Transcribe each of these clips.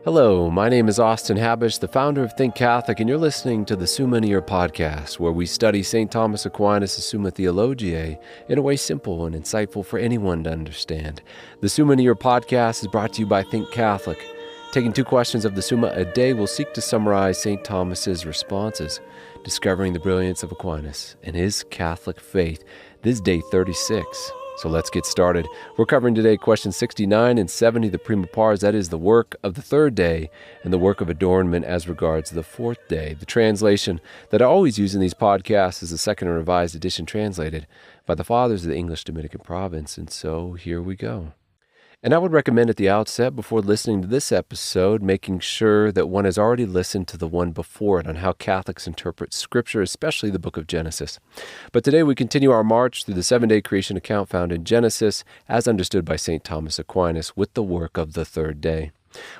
Hello, my name is Austin Habish, the founder of Think Catholic, and you're listening to the Summa Theologica podcast, where we study St. Thomas Aquinas' Summa Theologiae in a way simple and insightful for anyone to understand. The Summa Theologica podcast is brought to you by Think Catholic. Taking 2 questions of the Summa a day, we'll seek to summarize St. Thomas's responses, discovering the brilliance of Aquinas and his Catholic faith. This is day 36. So let's get started. We're covering today questions 69 and 70, the prima pars, that is the work of the 3rd day, and the work of adornment as regards the 4th day. The translation that I always use in these podcasts is the Second and Revised Edition translated by the Fathers of the English Dominican Province, and so here we go. And I would recommend at the outset, before listening to this episode, making sure that one has already listened to the one before it on how Catholics interpret Scripture, especially the book of Genesis. But today we continue our march through the 7-day creation account found in Genesis, as understood by St. Thomas Aquinas, with the work of the 3rd day,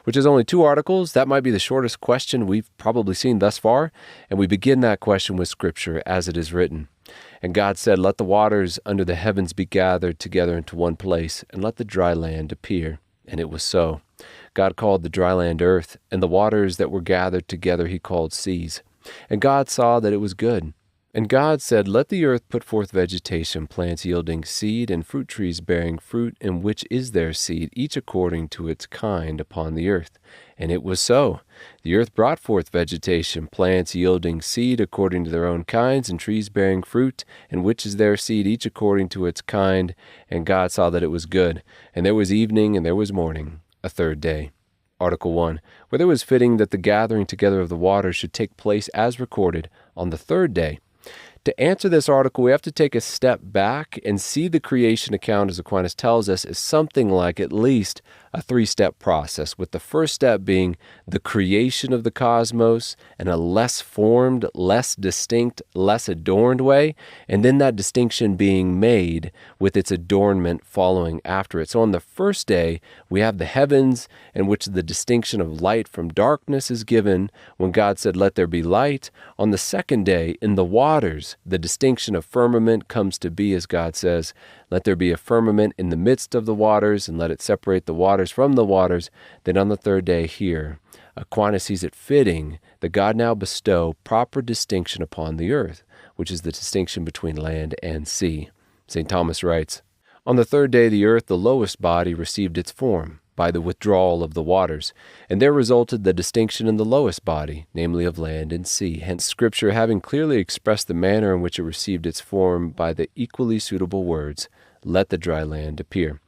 which is only 2 articles. That might be the shortest question we've probably seen thus far, and we begin that question with Scripture as it is written. And God said, "Let the waters under the heavens be gathered together into one place, and let the dry land appear." And it was so. God called the dry land earth, and the waters that were gathered together he called seas. And God saw that it was good. And God said, "Let the earth put forth vegetation, plants yielding seed, and fruit trees bearing fruit, in which is their seed, each according to its kind upon the earth." And it was so. The earth brought forth vegetation, plants yielding seed according to their own kinds, and trees bearing fruit, in which is their seed, each according to its kind. And God saw that it was good. And there was evening, and there was morning, a 3rd day. Article 1. Whether it was fitting that the gathering together of the waters should take place as recorded on the 3rd day. To answer this article, we have to take a step back and see the creation account, as Aquinas tells us, as something like at least a 3-step process, with the first step being the creation of the cosmos in a less formed, less distinct, less adorned way, and then that distinction being made with its adornment following after it. So on the 1st day, we have the heavens, in which the distinction of light from darkness is given when God said, "Let there be light." On the 2nd day, in the waters, the distinction of firmament comes to be, as God says, "Let there be a firmament in the midst of the waters, and let it separate the waters from the waters." Then on the 3rd day here, Aquinas sees it fitting that God now bestow proper distinction upon the earth, which is the distinction between land and sea. St. Thomas writes, "On the 3rd day the earth, the lowest body, received its form by the withdrawal of the waters, and there resulted the distinction in the lowest body, namely of land and sea. Hence Scripture, having clearly expressed the manner in which it received its form by the equally suitable words, 'Let the dry land appear.'"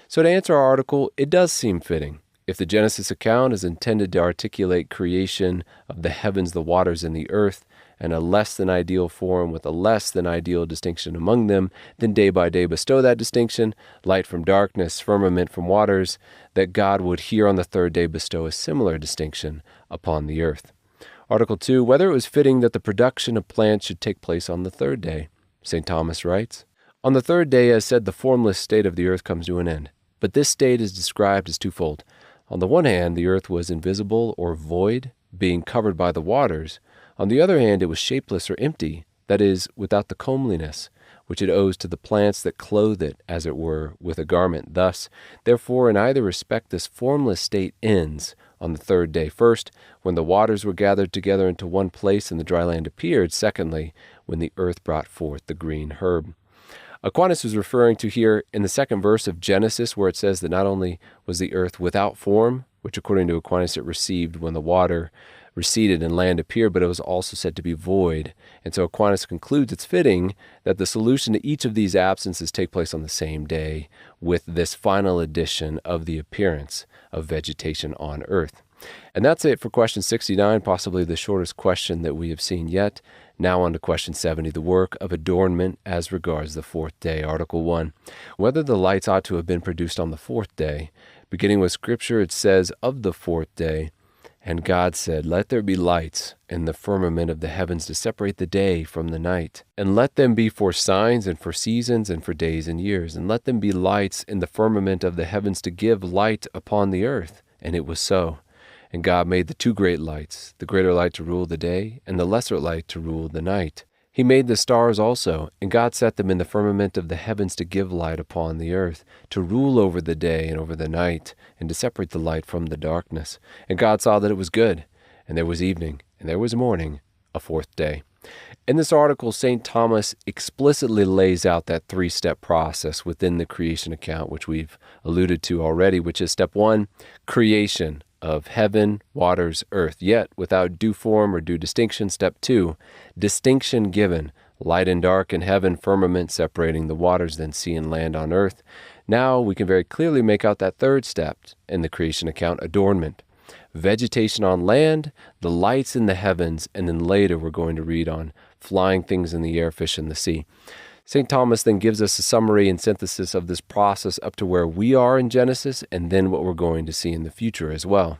So to answer our article, it does seem fitting. If the Genesis account is intended to articulate creation of the heavens, the waters, and the earth, and a less than ideal form with a less than ideal distinction among them, then day by day bestow that distinction, light from darkness, firmament from waters, that God would here on the 3rd day bestow a similar distinction upon the earth. Article 2, whether it was fitting that the production of plants should take place on the 3rd day. St. Thomas writes, "On the 3rd day, as said, the formless state of the earth comes to an end. But this state is described as twofold. On the one hand, the earth was invisible or void, being covered by the waters. On the other hand, it was shapeless or empty, that is, without the comeliness, which it owes to the plants that clothe it, as it were, with a garment. Thus, therefore, in either respect, this formless state ends on the 3rd day. First, when the waters were gathered together into one place and the dry land appeared. Secondly, when the earth brought forth the green herb." Aquinas is referring to here in the 2nd verse of Genesis, where it says that not only was the earth without form, which according to Aquinas it received when the water receded and land appeared, but it was also said to be void. And so Aquinas concludes it's fitting that the solution to each of these absences take place on the same day, with this final addition of the appearance of vegetation on earth. And that's it for question 69, possibly the shortest question that we have seen yet. Now on to question 70, the work of adornment as regards the 4th day. Article 1, whether the lights ought to have been produced on the 4th day. Beginning with Scripture, it says of the 4th day, "And God said, Let there be lights in the firmament of the heavens to separate the day from the night. And let them be for signs and for seasons and for days and years. And let them be lights in the firmament of the heavens to give light upon the earth. And it was so. And God made the 2 great lights, the greater light to rule the day, and the lesser light to rule the night. He made the stars also, and God set them in the firmament of the heavens to give light upon the earth, to rule over the day and over the night, and to separate the light from the darkness. And God saw that it was good. And there was evening, and there was morning, a fourth day. In this article, St. Thomas explicitly lays out that three-step process within the creation account, which we've alluded to already, which is step one, creation of heaven, waters, earth, yet without due form or due distinction. Step two, distinction given, light and dark in heaven, firmament separating the waters, then sea and land on earth. Now we can very clearly make out that third step in the creation account, adornment. Vegetation on land, the lights in the heavens, and then later we're going to read on flying things in the air, fish in the sea. St. Thomas then gives us a summary and synthesis of this process up to where we are in Genesis and then what we're going to see in the future as well.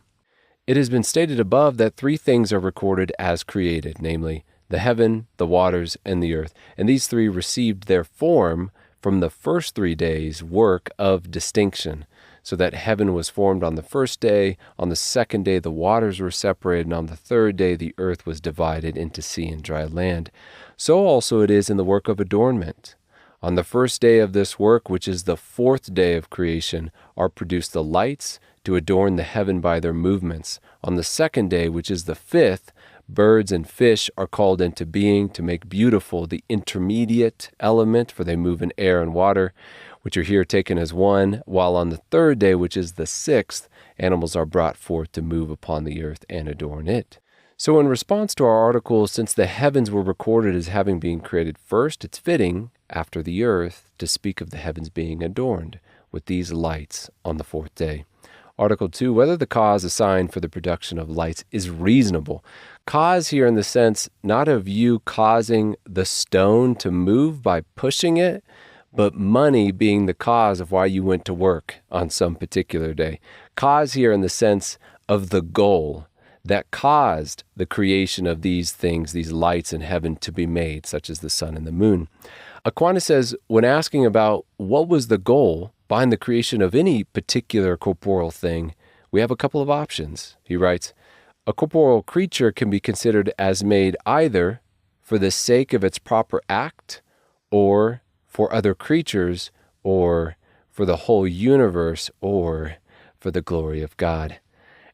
It has been stated above that three things are recorded as created, namely the heaven, the waters, and the earth. And these three received their form from the first 3 days' work of distinction, so that heaven was formed on the first day, on the second day the waters were separated, and on the third day the earth was divided into sea and dry land. So also it is in the work of adornment. On the first day of this work, which is the fourth day of creation, are produced the lights to adorn the heaven by their movements. On the second day, which is the fifth, birds and fish are called into being to make beautiful the intermediate element, for they move in air and water, which are here taken as one, while on the third day, which is the sixth, animals are brought forth to move upon the earth and adorn it. So in response to our article, since the heavens were recorded as having been created first, it's fitting, after the earth, to speak of the heavens being adorned with these lights on the fourth day. Article 2, whether the cause assigned for the production of lights is reasonable. Cause here in the sense not of you causing the stone to move by pushing it, but money being the cause of why you went to work on some particular day. Cause here in the sense of the goal that caused the creation of these things, these lights in heaven, to be made, such as the sun and the moon. Aquinas says, when asking about what was the goal behind the creation of any particular corporeal thing, we have a couple of options. He writes, a corporeal creature can be considered as made either for the sake of its proper act, or for other creatures, or for the whole universe, or for the glory of God.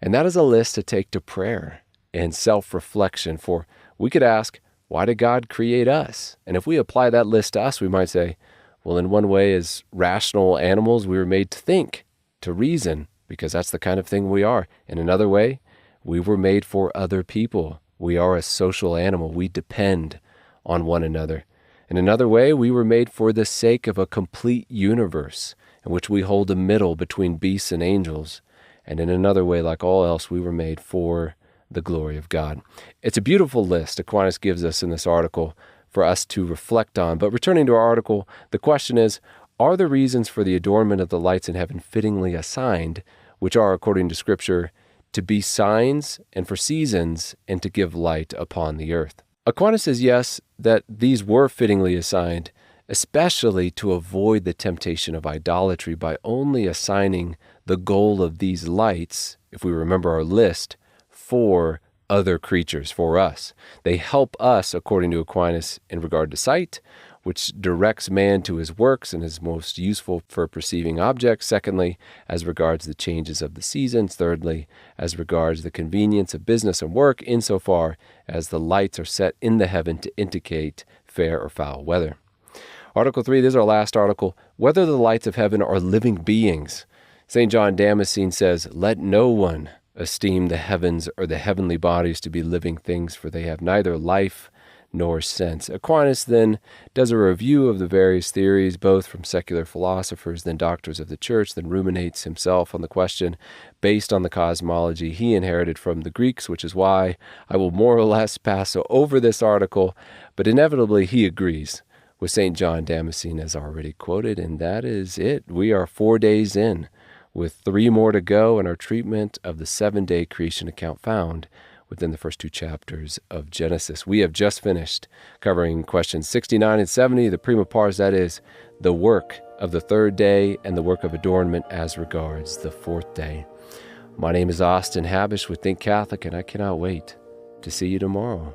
And that is a list to take to prayer and self-reflection, for we could ask, why did God create us? And if we apply that list to us, we might say, well, in one way, as rational animals, we were made to think, to reason, because that's the kind of thing we are. In another way, we were made for other people. We are a social animal. We depend on one another. In another way, we were made for the sake of a complete universe in which we hold a middle between beasts and angels. And in another way, like all else, we were made for the glory of God. It's a beautiful list Aquinas gives us in this article for us to reflect on. But returning to our article, the question is, are the reasons for the adornment of the lights in heaven fittingly assigned, which are, according to Scripture, to be signs and for seasons and to give light upon the earth? Aquinas says yes, that these were fittingly assigned, especially to avoid the temptation of idolatry by only assigning the goal of these lights, if we remember our list, for other creatures, for us. They help us, according to Aquinas, in regard to sight, which directs man to his works and is most useful for perceiving objects. Secondly, as regards the changes of the seasons. Thirdly, as regards the convenience of business and work, insofar as the lights are set in the heaven to indicate fair or foul weather. Article 3, this is our last article, whether the lights of heaven are living beings. St. John Damascene says, let no one esteem the heavens or the heavenly bodies to be living things, for they have neither life nor sense. Aquinas then does a review of the various theories, both from secular philosophers, then doctors of the church, then ruminates himself on the question based on the cosmology he inherited from the Greeks, which is why I will more or less pass over this article, but inevitably he agrees with St. John Damascene, as already quoted, and that is it. We are 4 days in, with 3 more to go in our treatment of the 7-day creation account found within the first 2 chapters of Genesis. We have just finished covering questions 69 and 70, the prima pars, that is, the work of the 3rd day and the work of adornment as regards the 4th day. My name is Austin Habish with Think Catholic, and I cannot wait to see you tomorrow.